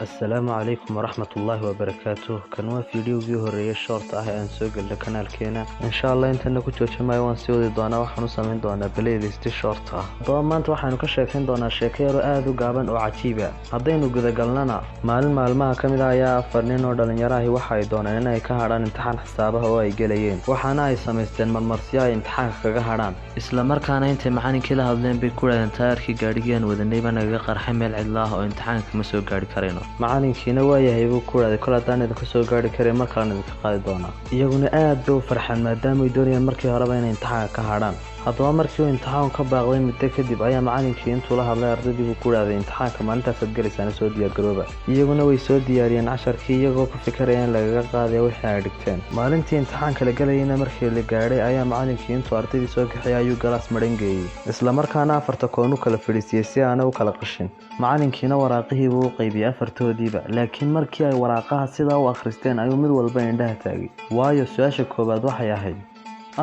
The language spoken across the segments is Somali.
السلام عليكم ورحمة الله وبركاته. كان فيديو هورية شورت أن سوق القناة كينا إن شاء الله أنت نكون تشوفي وان سوي دونا وحنو سامين دونا بلاي ليست شورت طبعا ما أنت وحنو كشاكين دونا شاكيرو آذو قابن أو عجيبة هدينو قد قلنا ما كمدا يا فرنين ودلن يراهي وحاي دونا إنها كهران امتحان حسابه هو يجليين وحنا أي سمستين من مرسيا امتحان كهران إسلام مركانا أنت معاني كلا هذين بكرة انتاركي قاريان وذنبا نقر حمل الله أو امتحان كمسو قاري كارينو macalinkiina waa yahay buu ku raday kala daan idin ka soo gaari karay markaan idin ka qaadi doona iyaguna aad bay u farxan maadaama ay doonayaan markii horeba inay imtixaanka ka hadhaan haddaba markii uu imtixaan ka baaqday muddo kadib ayaa macalinkii intuu la hadlay ardaydii uu ku raday imtixaanka maalintaas aad galaysaan soo diyaar garooba iyaguna way soo diyaariyeen casharkii iyagoo ku fikirayaan lagaga qaaday wixii ay dhigteen maalintii imtixaanka la galayna markii la gaaray ayaa macalinkii intuu ardaydii soo kaxay ayuu galaas marangeeyay isla markaana afarta koon u kala fadhiisiyay si aan u kala qashin macalinkiina waraaqihii buu u qaybiyay afartoodiiba laakiin markii ay waraaqaha sidaa u akhristeen ayuu mid walba indhaha taagay waayo su'aasha koobaad waxay ahayd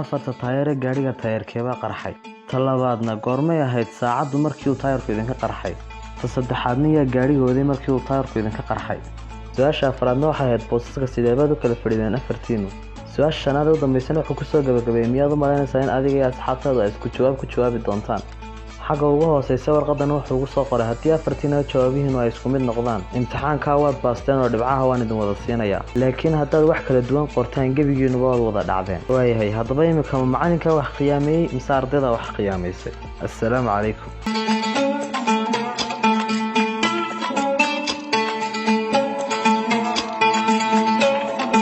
afarta taayare gaariga taayarkeeba qarxay talabaadna goormay ahayd saacadu markii uu taayarku idinka qarxay saddexaadna gaarigoodii markii uu taayarku idinka qarxay su'aasha afraadna waxay ahayd boosaska sideebaad u kala fadhideen afartiinu su'aasha shanaad u dambeysana wuxuu ku soo gabagabeeyay miyaad u malaynaysaa in adiga iyo asxaabtaadu ay isku jawaabi doontaan xagga ugu hooseysa warqadan wuxuu ugu soo qoray haddii afartiina jawaabihiinu ay isku mid noqdaan imtixaanka waad baasteen oo dhibcaha waan idin wada siinayaa laakiin haddaad wax kala duwan qortaan gebigiinuba waad wada dhacdeen waayahay haddaba imika macalinka wax qiyaameeyey mise ardayda wax qiyaamaysay assalaamu calaykum